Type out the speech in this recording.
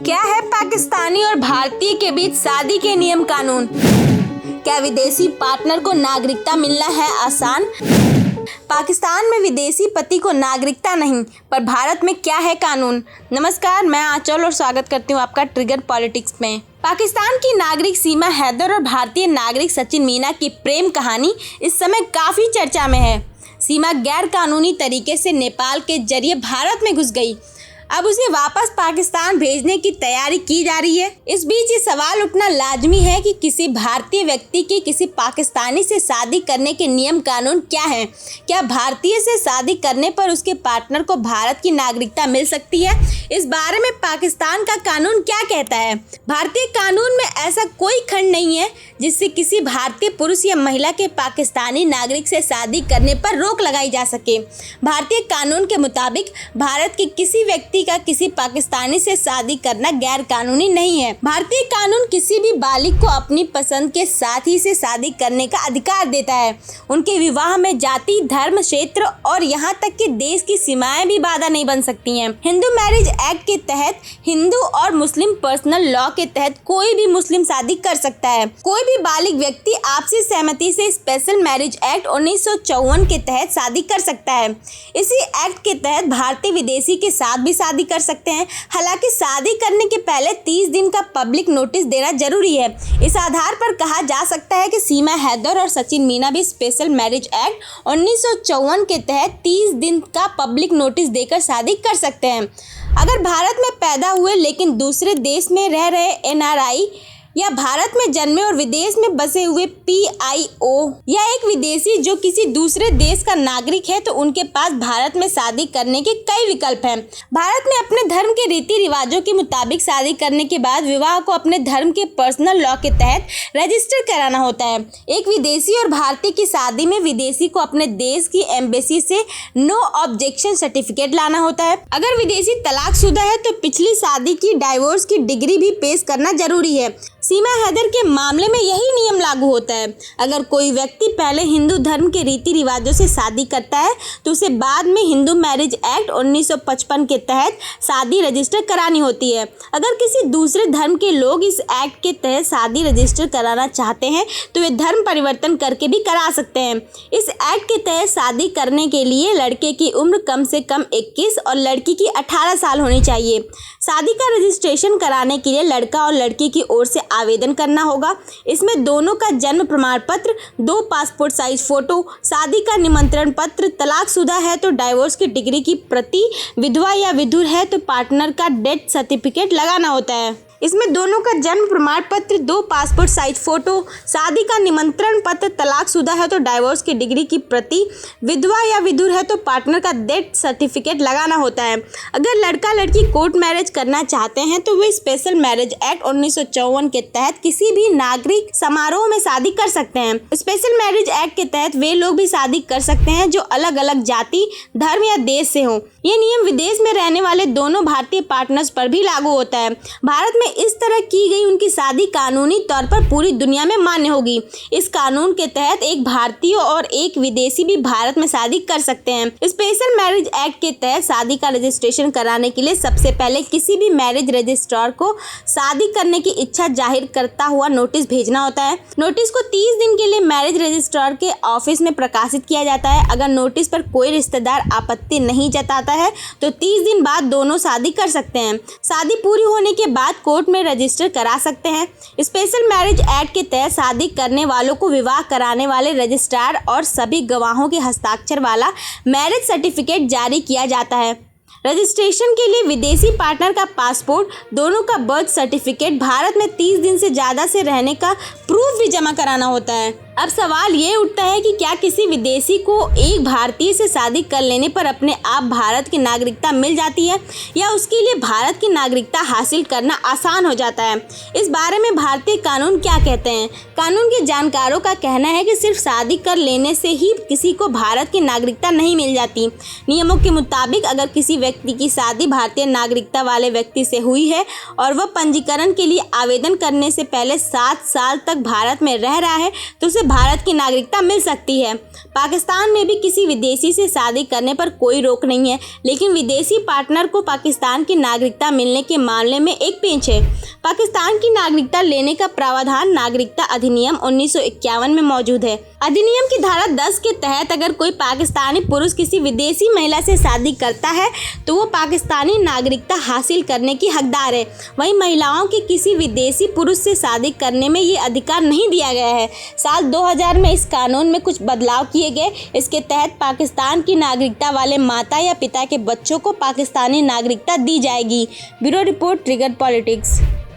क्या है पाकिस्तानी और भारतीय के बीच शादी के नियम कानून? क्या विदेशी पार्टनर को नागरिकता मिलना है आसान? पाकिस्तान में विदेशी पति को नागरिकता नहीं, पर भारत में क्या है कानून? नमस्कार, मैं आंचल और स्वागत करती हूँ आपका ट्रिगर पॉलिटिक्स में। पाकिस्तान की नागरिक सीमा हैदर और भारतीय नागरिक सचिन मीना की प्रेम कहानी इस समय काफ़ी चर्चा में है। सीमा गैर कानूनी तरीके से नेपाल के जरिए भारत में घुस गई। अब उसे वापस पाकिस्तान भेजने की तैयारी की जा रही है। इस बीच ये सवाल उठना लाजमी है कि किसी भारतीय व्यक्ति की किसी पाकिस्तानी से शादी करने के नियम कानून क्या हैं? क्या भारतीय से शादी करने पर उसके पार्टनर को भारत की नागरिकता मिल सकती है? इस बारे में पाकिस्तान का कानून क्या कहता है? भारतीय कानून में ऐसा कोई खंड नहीं है जिससे किसी भारतीय पुरुष या महिला के पाकिस्तानी नागरिक से शादी करने पर रोक लगाई जा सके। भारतीय कानून के मुताबिक भारत के किसी व्यक्ति का किसी पाकिस्तानी से शादी करना गैर कानूनी नहीं है। भारतीय कानून किसी भी बालिग को अपनी पसंद के साथी से शादी करने का अधिकार देता है। उनके विवाह में जाति, धर्म, क्षेत्र और यहाँ तक कि देश की सीमाएं भी बाधा नहीं बन सकती हैं। हिंदू मैरिज एक्ट के तहत हिंदू और मुस्लिम पर्सनल लॉ के तहत कोई भी मुस्लिम शादी कर सकता है। कोई भी बालिग व्यक्ति आपसी सहमति से स्पेशल मैरिज एक्ट 1954 के तहत शादी कर सकता है। इसी एक्ट के तहत भारतीय विदेशी के साथ भी शादी कर सकते हैं। हालांकि शादी करने के पहले 30 दिन का पब्लिक नोटिस देना जरूरी है। इस आधार पर कहा जा सकता है कि सीमा हैदर और सचिन मीना भी स्पेशल मैरिज एक्ट 1954 के तहत 30 दिन का पब्लिक नोटिस देकर शादी कर सकते हैं। अगर भारत में पैदा हुए लेकिन दूसरे देश में रह रहे NRI या भारत में जन्मे और विदेश में बसे हुए PIO या एक विदेशी जो किसी दूसरे देश का नागरिक है, तो उनके पास भारत में शादी करने के कई विकल्प हैं। भारत में अपने धर्म के रीति रिवाजों के मुताबिक शादी करने के बाद विवाह को अपने धर्म के पर्सनल लॉ के तहत रजिस्टर कराना होता है। एक विदेशी और भारतीय की शादी में विदेशी को अपने देश की एम्बेसी से नो ऑब्जेक्शन सर्टिफिकेट लाना होता है। अगर विदेशी तलाकशुदा है तो पिछली शादी की डाइवोर्स की डिग्री भी पेश करना जरूरी है। सीमा हैदर के मामले में यही नियम लागू होता है। अगर कोई व्यक्ति पहले हिंदू धर्म के रीति रिवाजों से शादी करता है तो उसे बाद में हिंदू मैरिज एक्ट 1955 के तहत शादी रजिस्टर करानी होती है। अगर किसी दूसरे धर्म के लोग इस एक्ट के तहत शादी रजिस्टर कराना चाहते हैं तो वे धर्म परिवर्तन करके भी करा सकते हैं। इस एक्ट के तहत शादी करने के लिए लड़के की उम्र कम से कम 21 और लड़की की 18 साल होनी चाहिए। शादी का रजिस्ट्रेशन कराने के लिए लड़का और लड़की की ओर से आवेदन करना होगा। इसमें दोनों का जन्म प्रमाण पत्र, 2 पासपोर्ट साइज फोटो, शादी का निमंत्रण पत्र, तलाकशुदा है तो डाइवोर्स की डिग्री की प्रति, विधवा या विधुर है तो पार्टनर का डेथ सर्टिफिकेट लगाना होता है। इसमें दोनों का जन्म प्रमाण पत्र, 2 पासपोर्ट साइज फोटो, शादी का निमंत्रण पत्र, तलाकशुदा है तो डाइवोर्स की डिग्री की प्रति, विधवा या विधुर है तो पार्टनर का डेथ सर्टिफिकेट लगाना होता है। अगर लड़का लड़की कोर्ट मैरिज करना चाहते हैं तो वे स्पेशल मैरिज एक्ट 1954 के तहत किसी भी नागरिक समारोह में शादी कर सकते हैं। स्पेशल मैरिज एक्ट के तहत वे लोग भी शादी कर सकते हैं जो अलग अलग जाति, धर्म या देश से हों। ये नियम विदेश में रहने वाले दोनों भारतीय पार्टनर्स पर भी लागू होता है। भारत में इस तरह की गई उनकी शादी कानूनी तौर पर पूरी दुनिया में मान्य होगी। इस कानून के तहत एक भारतीय और एक विदेशी भी भारत में शादी कर सकते हैं। स्पेशल मैरिज एक्ट के तहत शादी का रजिस्ट्रेशन कराने के लिए सबसे पहले किसी भी मैरिज रजिस्ट्रार को शादी करने की इच्छा जाहिर करता हुआ नोटिस भेजना होता है। नोटिस को 30 दिन के लिए मैरिज रजिस्ट्रार के ऑफिस में प्रकाशित किया जाता है। अगर नोटिस पर कोई रिश्तेदार आपत्ति नहीं जताता है तो 30 दिन बाद दोनों शादी कर सकते हैं। शादी पूरी होने के बाद कोर्ट में रजिस्टर करा सकते हैं। स्पेशल मैरिज एक्ट के तहत शादी करने वालों को विवाह कराने वाले रजिस्ट्रार और सभी गवाहों के हस्ताक्षर वाला मैरिज सर्टिफिकेट जारी किया जाता है। रजिस्ट्रेशन के लिए विदेशी पार्टनर का पासपोर्ट, दोनों का बर्थ सर्टिफिकेट, भारत में 30 दिन से ज़्यादा से रहने का प्रूफ भी जमा कराना होता है। अब सवाल ये उठता है कि क्या किसी विदेशी को एक भारतीय से शादी कर लेने पर अपने आप भारत की नागरिकता मिल जाती है या उसके लिए भारत की नागरिकता हासिल करना आसान हो जाता है? इस बारे में भारतीय कानून क्या कहते हैं? कानून के जानकारों का कहना है कि सिर्फ शादी कर लेने से ही किसी को भारत की नागरिकता नहीं मिल जाती। नियमों के मुताबिक अगर किसी व्यक्ति की शादी भारतीय नागरिकता वाले व्यक्ति से हुई है और वह पंजीकरण के लिए आवेदन करने से पहले 7 साल तक भारत में रह रहा है तो उसे उसे भारत की नागरिकता मिल सकती है। पाकिस्तान में भी किसी विदेशी से शादी करने पर कोई रोक नहीं है, लेकिन विदेशी पार्टनर को पाकिस्तान की नागरिकता मिलने के मामले में एक पेंच है। पाकिस्तान की नागरिकता लेने का प्रावधान नागरिकता अधिनियम 1951 में मौजूद है। अधिनियम की धारा 10 के तहत अगर कोई पाकिस्तानी पुरुष किसी विदेशी महिला से शादी करता है तो वो पाकिस्तानी नागरिकता हासिल करने की हकदार है। वहीं महिलाओं के किसी विदेशी पुरुष से शादी करने में ये अधिकार नहीं दिया गया है। साल 2000 में इस कानून में कुछ बदलाव किए गए। इसके तहत पाकिस्तान की नागरिकता वाले माता या पिता के बच्चों को पाकिस्तानी नागरिकता दी जाएगी। Bureau report, trigger politics.